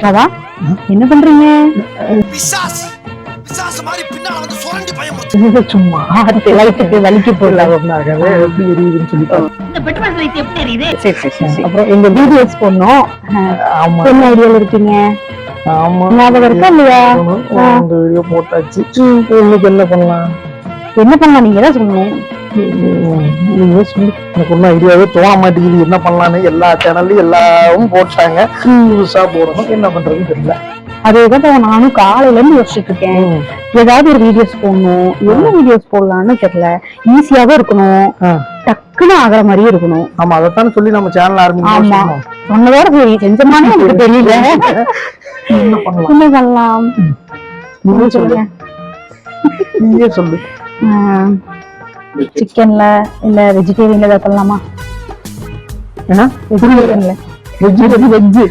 ராதா, என்ன பண்றீங்க? சும்மா லைட்டுக்கு வலிக்கு போடலாகவே எப்படி எரியுதுன்னு சொல்லிட்டு அப்புறம் எங்க வீடியோஸ் போடணும். ஆமா என்ன ஐடியால இருக்கீங்க? ஆமா ஞாபகம் இருக்கா இல்லையா? இந்த வீடியோ போட்டாச்சு. இன்னைக்கு என்ன பண்ணலாம்? என்ன பண்ணலாம் நீங்க தான் சொல்லணும். நீங்க சொல்லு. எனக்கு ஒன்னும் ஐடியாவே தோண மாட்டேங்குது என்ன பண்ணலான்னு. எல்லா சேனல்லையும் எல்லாரும் போட்டாங்க, புதுசா போடணும், என்ன பண்றதுன்னு தெரியல. அதேதான் நானும் காலையில இருந்து யோசிச்சுட்டு இருக்கேன். ஏதாவது ஒரு வீடியோஸ் போடணும், என்ன வீடியோஸ் போடலாம்னு தெரியல. ஈஸியாவும் இருக்கணும், டக்குன்னு ஆகிற மாதிரியும் இருக்கணும். ஆமா, அதைத்தான் சொல்லி நம்ம சேனல் ஆரம்பிச்சோம். சொன்னதோட சரி, செஞ்சமானே எனக்கு தெரியல. என்ன பண்ணலாம்? என்ன பண்ணலாம்? நீங்க சொல்லுங்க. நீங்க சொல்லு. சிக்கன்ல இல்ல வெஜிடேரியன்ல ஏதாவது பண்ணலாமா? ஏன்னா வெஜிடேரியன்ல வெஜ்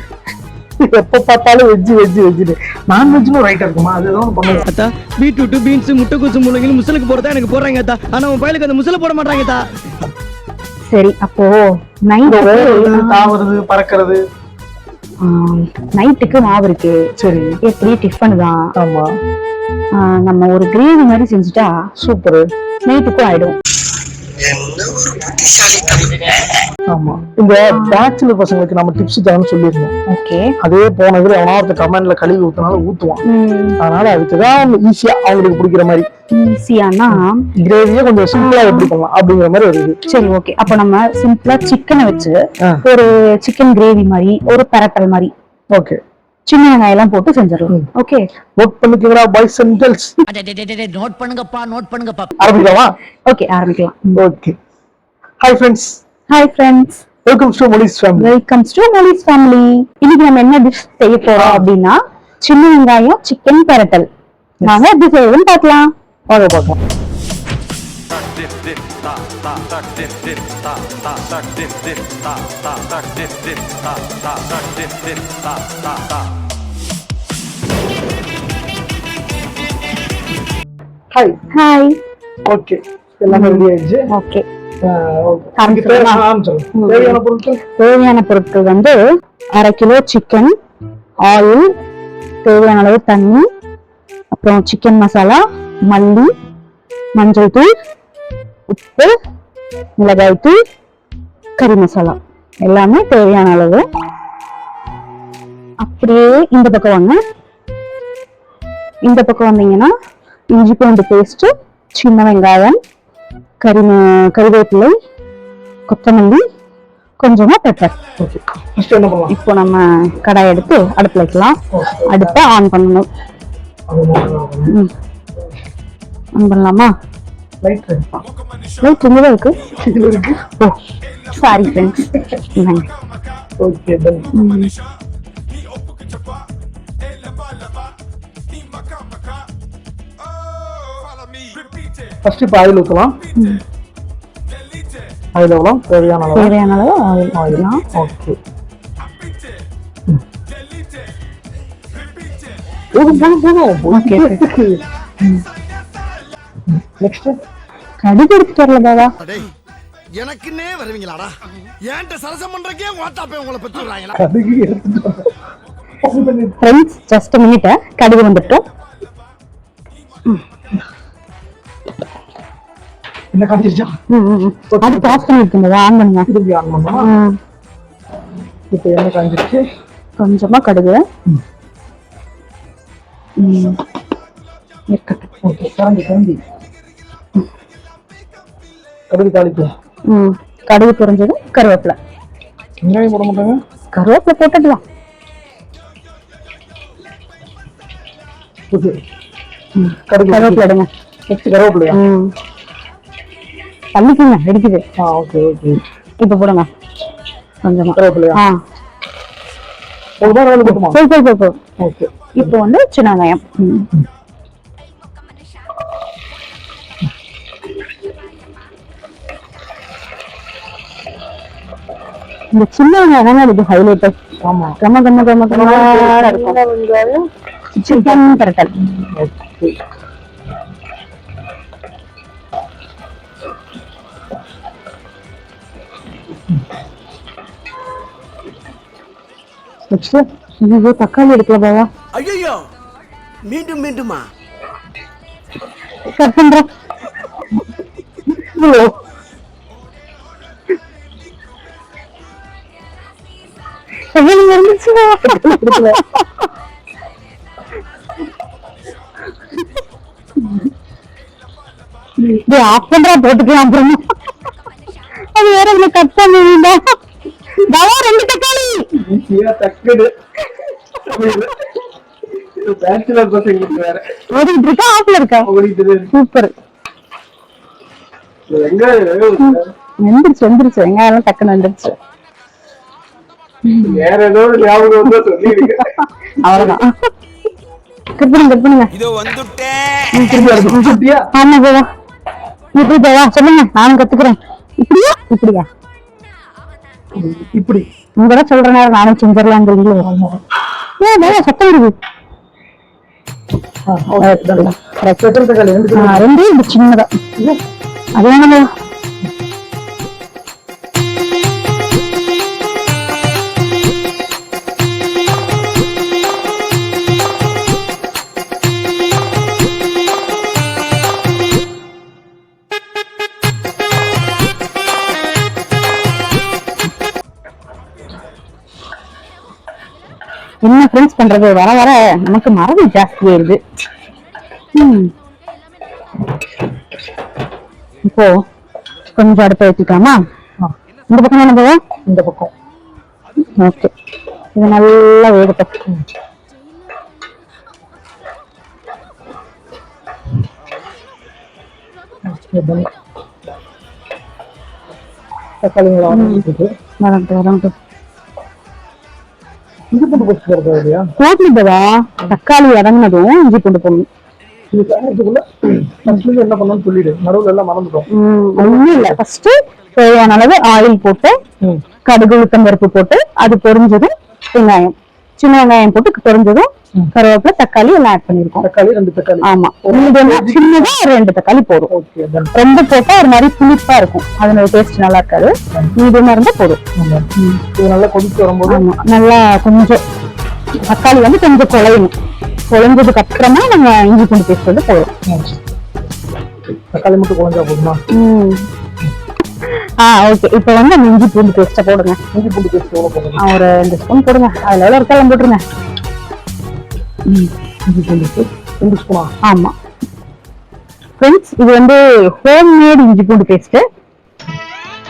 எப்ப பார்த்தாலும் வெஜ் நான்வெஜ்னு ஒரு ஐட்டம் இருக்குமா? அதுதான் பண்ணுங்க. அத்தா பீட்ரூட் பீன்ஸ் முட்டைக்கோசு முள்ளங்கி முசலுக்கு போறதா எனக்கு போடுறாங்க அத்தா. ஆனா உன் பையலுக்கு அந்த முசல போட மாட்டாங்க அத்தா. சரி, அப்போ தாவறது பறக்கிறது. நைட்டுக்கு மாவு இருக்கு. சரி, எப்படி டிஃபன் தான். ஆமா, நம்ம ஒரு கிரேவி மாதிரி செஞ்சுட்டா சூப்பர், நைட்டுக்கும் ஆயிடும். ஆமா, இந்த பேச்சுலர் பசங்களுக்கு நம்ம டிப்ஸ் தரணும்னு சொல்லியிருந்தோம். ஓகே, அதே போனதுல எவனாவது கமெண்ட்ல கழுவி ஊத்தினால ஊத்துவான். அதனால அதுக்குதான் ஈஸியா அவங்களுக்கு பிடிக்கிற மாதிரி. ஈஸியானா கிரேவியே கொஞ்சம் சிம்பிளா எப்படி பண்ணலாம் அப்படிங்கிற மாதிரி வருது. சரி, ஓகே. அப்ப நம்ம சிம்பிளா சிக்கனை வச்சு ஒரு சிக்கன் கிரேவி மாதிரி, ஒரு பரட்டல் மாதிரி, ஓகே, சின்ன வெங்காயம் எல்லாம் போட்டு செஞ்சிடலாம். ஓகே, நோட் பண்ணிக்கீங்களா பாய்ஸ் அண்ட் கேர்ள்ஸ்? நோட் பண்ணுங்கப்பா, நோட் பண்ணுங்கப்பா. ஆரம்பிக்கலாமா? ஓகே, ஆரம்பிக்கலாம். Okay. Hi friends. Hi friends. Welcome to மொலிஸ் ஃபேமிலி. வெல்கம் டு மொலிஸ் ஃபேமிலி. இன்னைக்கு நம்ம என்ன டிஷ் செய்ய போறோம் அப்படின்னா சின்ன வெங்காயம் சிக்கன் பரட்டல். நாங்க எப்படி செய்யறதுன்னு பார்க்கலாம். வாங்க பார்க்கலாம். ஹாய். ஹாய். ஓகே, எல்லாமே ரெடி ஆயிடுச்சு. ஓகே, தேவையான பொருட்கள் வந்து 1/2 கிலோ சிக்கன், ஆயில், தேவையான அளவு தண்ணி, அப்புறம் சிக்கன் மசாலா, மல்லி, மஞ்சள் தூள், உப்பு, மிளகாய் தூள், கறி மசாலா, எல்லாமே தேவையான அளவு. அப்படியே இந்த பக்கம் வாங்க. இந்த பக்கம் வந்தீங்கன்னா இஞ்சி பூண்டு பேஸ்ட், சின்ன வெங்காயம், கறிவேப்பிலை, கொத்தமல்லி, கொஞ்சமா பெப்பர். இப்போ நம்ம கடாய் எடுத்து அடுப்புல வைக்கலாம். அடுப்பை ஆன் பண்ணணும். ஆன் பண்ணலாமா? லைட் இங்கதான் இருக்கு. ஓ சாரி ஃப்ரெண்ட்ஸ். ஓகே, ஃபர்ஸ்ட் இப்போ ஆயில் ஊற்றலாம். ஆயில் எவ்வளோ? தேவையான அளவு ஆயில் ஆயிடலாம். ஓகே, போதும். ஓகே, நெக்ஸ்ட் கடுகு எடுத்துட்டு வரல பாபா. எனக்குன்னே வருவீங்களாடா? ஏன்ட்ட சரசம் பண்றக்கே வாட்டாப்பே உங்களை பெற்றுறாங்களா? கடுகு எடுத்துட்டு ஃப்ரெண்ட்ஸ், ஜஸ்ட் மினிட். கடுகு வந்துட்டோம். என்ன காஞ்சிருச்சா? அது பாஸ் பண்ணிருக்கீங்க. ஆன் பண்ணுங்க. திருப்பி ஆன் பண்ணா இப்போ என்ன காஞ்சிருச்சு? கொஞ்சமா கடுகு. ஓகே, கரண்டி கடுகு தாளிப்பு. கடுகு பொரிஞ்சது கருவேப்பிலை. வெங்காயம் போட மாட்டாங்க? கருவேப்பிலை போட்டுடலாம். ஓகே, கருவேப்பிலை எடுங்க. கருவேப்பிலையா? பண்ணிக்கோங்க, வெடிக்குது. Okay okay. இப்போ போடுங்க கொஞ்சமா கருவேப்பிலையா? போதுமா? ஓகே. இப்போ வந்து சின்ன வெங்காயம். இந்த சின்ன வெங்காயம் இது ஹைலைட். ஆமா, இருக்கும். சிக்கன் பரட்டல். நெக்ஸ்ட் ஐயோ தக்காளி எடுக்கல பாவா. ஐயோ மீண்டும் மீண்டுமா? கட் பண்றேன். ஆஃப் பண்றா போட்டுக்கலாம் அப்புறமா. அது வேற இதுல கட் பண்ணுவீங்க. பாவா 2 தக்காளி. டக்குனு பேச்சுலர் பசங்களுக்கு வேற ஓடிட்டு இருக்கா ஆஃப்ல இருக்கா? ஓடிட்டு சூப்பர். வெந்துருச்சு வெங்காயம் டக்குன்னு வந்துருச்சு. வேற ஏதோ ஞாபகம் வந்தா சொல்லிடுங்க. அவ்வளவுதான். கட் பண்ணுங்க. இதோ வந்துட்டேன். ஆமா பாவா. இப்படி பாவா சொல்லுங்க, நானும் கத்துக்கிறேன். இப்படியா இப்படி உங்களோட சொல்ற நேரம் நானும் செஞ்சிடலாங்கிறீங்களோ? ஏன் பாவா சத்தம் இருக்கு? ரெண்டே இது சின்னதா அது வேணாமா? என்ன ஃப்ரெண்ட்ஸ் பண்றது, வர வர நமக்கு மறதி ஜாஸ்தியாயிருது. இப்போ கொஞ்சம் அடுப்பை வச்சுக்கலாமா? இந்த பக்கம் என்ன போவா? இந்த பக்கம். ஓகே, இது நல்லா வேகட்டும். தக்காளி வரட்டும். இஞ்சி பூண்டு பேஸ்ட் போடுறதா இல்லையா? போட்டுதா தக்காளி இறங்கினதும் இஞ்சி பூண்டு போடணும். என்ன பண்ணணும்னு சொல்லிடு, நடுவுல எல்லாம் மறந்துட்டோம். ஒண்ணும் இல்ல, ஃபர்ஸ்ட் தேவையான அளவு ஆயில் போட்டு கடுகு உளுத்தம் பருப்பு போட்டு அது பொரிஞ்சதும் வெங்காயம், சின்ன வெங்காயம் போட்டு பொரிஞ்சதும் கருவேப்பிலை தக்காளி எல்லாம் ஆட் பண்ணிருக்கோம். தக்காளி 2 தக்காளி. ஆமா, சின்னதா 2 தக்காளி போதும். ரொம்ப போட்டா ஒரு மாதிரி புளிப்பா இருக்கும், அதனோட டேஸ்ட் நல்லா இருக்காது. மீடியமா இருந்தா போதும். இது நல்லா கொதிச்சு வரும்போது நல்லா கொஞ்சம் தக்காளி வந்து கொஞ்சம் குழையணும். குழஞ்சதுக்கு அப்புறமா நம்ம இஞ்சி பூண்டு பேஸ்ட் வந்து போதும். தக்காளி மட்டும் குழஞ்சா போதுமா? ஓகே. இப்ப வந்து நம்ம இஞ்சி பூண்டு பேஸ்ட போடுங்க. இஞ்சி பூண்டு பேஸ்ட் எவ்வளவு போடுங்க? ஒரு 2 ஸ்பூன் போடுங்க. அதுல எவ்வளவு இருக்காலும் போட்டுருங்க. இஞ்சி பூண்டு பேஸ்ட் 2 ஸ்பூனா? ஆமா ஃப்ரெண்ட்ஸ், இது வந்து ஹோம் மேட் இஞ்சி பூண்டு பேஸ்ட்,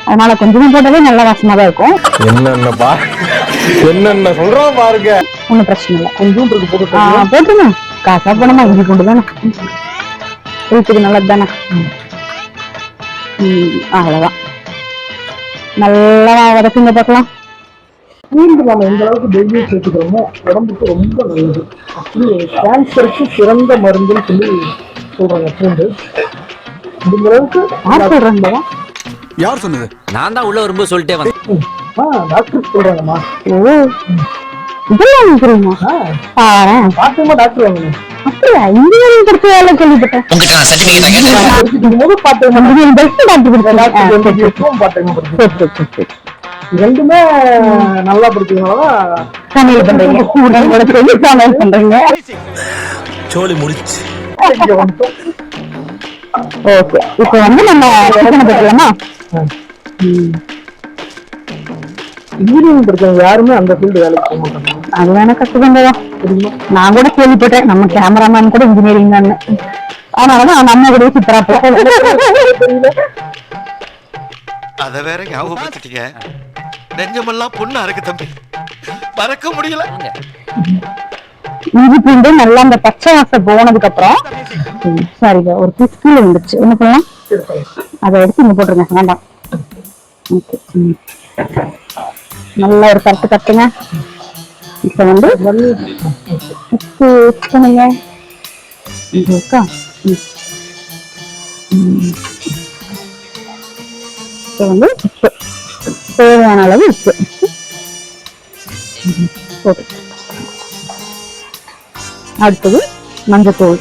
அதனால கொஞ்சமா போட்டாலே நல்ல வாசமா தான் இருக்கும். என்னென்ன சொல்றோம் பாருங்க. ஒன்னும் பிரச்சனை இல்லை. கொஞ்சம் போட்டுருங்க. காசா போனமா இஞ்சி பூண்டு தானே, வீட்டுக்கு நல்லது தானே. அவ்வளவுதான், நல்லா வதக்குங்க பார்க்கலாம். பூண்டு நம்ம எந்த அளவுக்கு டெய்லியும் சேர்த்துக்கிறோமோ உடம்புக்கு ரொம்ப நல்லது. அப்படி கேன்சருக்கு சிறந்த மருந்துன்னு சொல்லி சொல்றாங்க பூண்டு. இந்த அளவுக்கு யார் சொல்றாங்க? யார் சொன்னது? நான் தான் உள்ள வரும்போது சொல்லிட்டே வந்தேன். டாக்டர் சொல்றாங்கம்மா. ஓ, இதெல்லாம் நினைக்கிறீங்க? பாத்துமா டாக்டர் வாங்கணும். அப்படியா? இன்ஜினியரிங் படிச்ச வேலை கேள்விப்பட்டேன். ரெண்டுமே நல்லா படிச்சதுனாலதான் சமையல் பண்றீங்க. சமையல் பண்றீங்க. சோலி முடிச்சு. ஓகே, இப்ப வந்து நம்ம பற்றலாமா? இன்ஜினியரிங் படிச்சவங்க யாருமே அந்த ஃபீல்டு வேலைக்கு போக மாட்டாங்க. அது வேணா கத்துக்கண்டா தெரியுமா? நான் கூட கேள்விப்பட்டேன், நம்ம கேமராமேன் கூட இன்ஜினியரிங் தான். அதனாலதான் நம்ம கூட சித்தரா தெரியல. அத வேற ஞாபகப்படுத்திட்டீங்க. நெஞ்சமெல்லாம் பொண்ணா இருக்கு தம்பி, மறக்க முடியல. இஞ்சி பூண்டு நல்லா அந்த பச்சை வாசம் போனதுக்கு அப்புறம் சரிங்க ஒரு பீஸ் கீழே வந்துருச்சு. என்ன பண்ணலாம்? அதை எடுத்து இங்க போட்டுருங்க. வேண்டாம். நல்லா ஒரு கருத்து கட்டுங்க. இப்ப வந்து உப்பு பண்ணுங்க. இப்ப வந்து உப்பு தேவையான அளவு உப்பு போட்டு, அடுத்தது மஞ்சள்,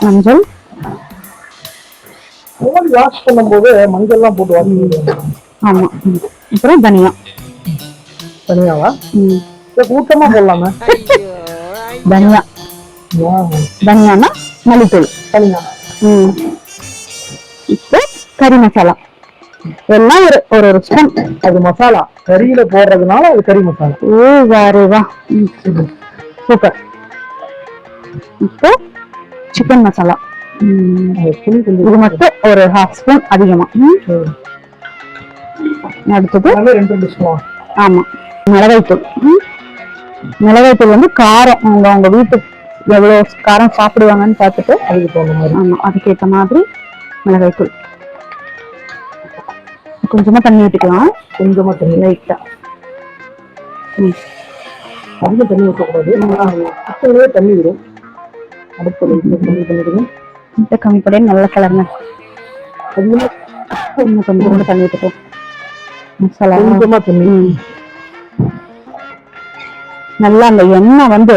மஞ்சள் வாஷ் பண்ணும் போது மஞ்சள் எல்லாம் போட்டு வாஷ். ஆமா. அப்புறம் தனியா தனியாவா ம். இல்ல கூட்டமா போடலாமே? தனியா தனியானா மல்லித்தூள். தனியா. ம். இப்போ கறி மசாலா எல்லாம் ஒரு ஒரு ஸ்பூன். அது மசாலா கறியில போடுறதுனால அது கறி மசாலா. ஓ வாரேவா. சூப்பர். இப்போ சிக்கன் மசாலா. இது மட்டும் ஒரு 1/2 ஸ்பூன் அதிகமா. அடுத்தது 2 ஸ்பூன். ஆமா மிளகாய்த்தூள். மிளகாய்த்தூள் வந்து காரம் உங்க வீட்டுக்கு எவ்வளவு காரம் சாப்பிடுவாங்கன்னு பார்த்துட்டு அதுக்கு தகுந்த மாதிரி. ஆமா அதுக்கேற்ற மாதிரி மிளகாய்த்தூள். கொஞ்சமா தண்ணி ஊற்றிக்கலாம். கொஞ்சமா தண்ணி லைட்டா. அதிக தண்ணி ஊற்றக்கூடாது. கிச்சன்லயே தண்ணி விடும். அடுப்பு கம்மி பண்ணிடுங்க. முட்டை கம்மி பண்ணி நல்ல கலர்ங்க. அதிகமா இன்னும் கொஞ்சம் கூட தண்ணி ஊற்றிப்போம். மசாலா கொஞ்சமா தண்ணி. நல்லா அந்த எண்ணெய் வந்து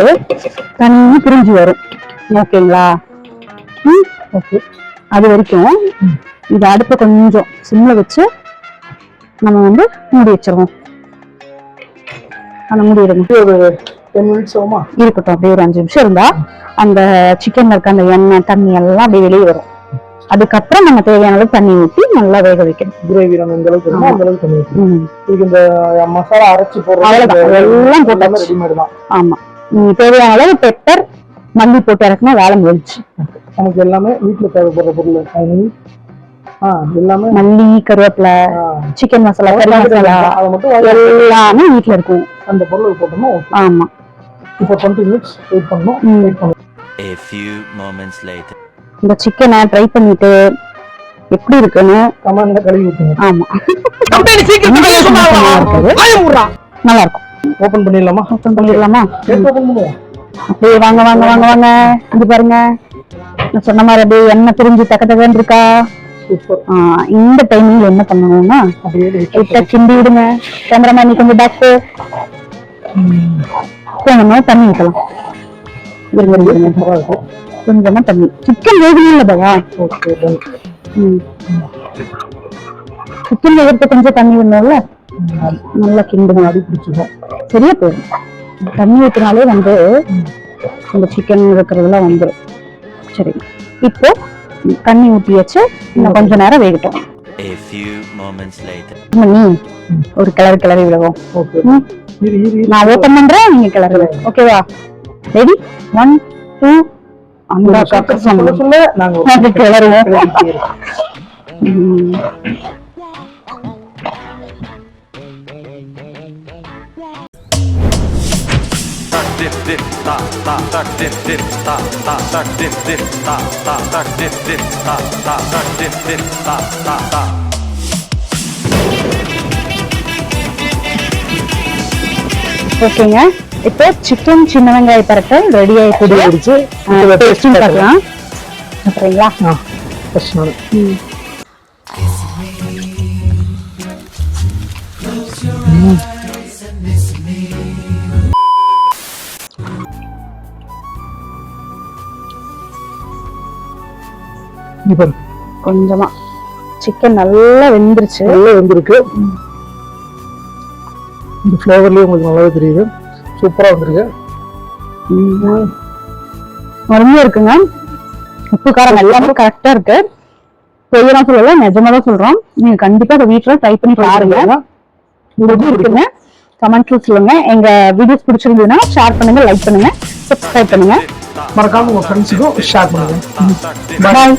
தண்ணி பிரிஞ்சு வரும். ஓகேங்களா? ஓகே. அது வரைக்கும் இது அடுப்பை கொஞ்சம் சிம்ல வச்சு நம்ம வந்து மூடி வச்சிருவோம். அந்த மூடி எடுங்க. ஒரு 10 மினிட்ஸ் ஆகுமா? இருக்கட்டும். அப்படியே ஒரு 5 நிமிஷம் இருந்தா அந்த சிக்கன்ல இருக்க அந்த எண்ணெய் தண்ணி எல்லாம் அப்படியே வெளியே வரும். அதுக்கப்புறம் நம்ம தேவையான அளவு தண்ணி ஊற்றி நல்லா வேக வைக்கணும். கிரேவி நம்ம எந்த அளவுக்கு வேணுமோ அந்த அளவுக்கு தண்ணி ஊற்றணும். இதுக்கு இந்த மசாலா அரைச்சி அவ்வளவுதான். எல்லாம் போட்டாச்சு. ரெடிமேட் தான். ஆமா. தேவையான அளவு பெப்பர் மல்லி போட்டு இறக்குனா வேலை முடிஞ்சு. நமக்கு எல்லாமே வீட்டுல தேவைப்படுற பொருள். எல்லாமே மல்லி கருவேப்பிலை சிக்கன் மசாலா கறி மசாலா அதை மட்டும் எல்லாமே வீட்டுல இருக்கும். அந்த பொருள் போட்டோம்னா ஆமா. இப்போ 20 மினிட்ஸ் வெயிட் பண்ணணும். வெயிட் பண்ணணும். A few moments later. இந்த சிக்கனை ட்ரை பண்ணிட்டு எப்படி இருக்குன்னு கமெண்ட்ல கழுவி ஊத்துங்க. ஆமா நல்லா இருக்கும். ஓபன் பண்ணிடலாமா? ஓபன் பண்ணிடலாமா? ஓபன் பண்ணுவோம். அப்படியே வாங்க வாங்க வாங்க வாங்க. இது பாருங்க நான் சொன்ன மாதிரி அப்படியே எண்ணெய் பிரிஞ்சு தக்க தக்கன்னு இருக்கா. சூப்பர். இந்த டைமிங்ல என்ன பண்ணணும்னா அப்படியே லைட்டா கிண்டி விடுங்க. கேமராமேன் நீ கொஞ்சம் பேக் கொஞ்சமா தண்ணி ஊற்றலாம். கொஞ்சமா தண்ணி. சிக்கன் வேகணும் இல்ல பவா? ஓகே. சிக்கன் வேகத்துக்கு கொஞ்சம் தண்ணி விடணும்ல. நல்லா கிண்டுங்க. அடி பிடிச்சிடும். சரியா போயிடும். தண்ணி ஊற்றினாலே வந்து இந்த சிக்கன் இருக்கிறதுலாம் வந்துடும். சரி இப்போ தண்ணி ஊற்றி வச்சு இன்னும் கொஞ்ச நேரம் வேகட்டும். A few moments later. நீ ஒரு கிளறி விடுவோம். ஓகே. நான் ஓபன் பண்றேன், நீங்க கிளறுங்க. ஓகேவா? ரெடி? 1 2 அந்த சொல்ல நாங்க கிளறுவோம். ஓகேங்க. இப்போ சிக்கன் சின்ன வெங்காய பரட்டை ரெடி ஆயிடுச்சு. டேஸ்டிங் பார்க்கலாம். சரிங்களா? கொஞ்சமா சிக்கன் நல்லா வெந்துருச்சு. நல்லா வெந்திருக்கு. இந்த ஃப்ளேவர்லயே உங்களுக்கு நல்லாவே தெரியுது. சூப்பரா வந்திருக்கு. அருமையா இருக்குங்க. உப்பு காரம் எல்லாமே கரெக்டா இருக்கு. பொய்யெல்லாம் சொல்லல, நிஜமா தான் சொல்றோம். நீங்க கண்டிப்பா அதை வீட்டுல ட்ரை பண்ணி பாருங்க. எப்படி இருக்குங்க கமெண்ட்ல சொல்லுங்க. எங்க வீடியோஸ் பிடிச்சிருந்ததுன்னா ஷேர் பண்ணுங்க, லைக் பண்ணுங்க, சப்ஸ்கிரைப் பண்ணுங்க. மறக்காம உங்க ஃப்ரெண்ட்ஸுக்கும் ஷேர் பண்ணுங்க. பாய்.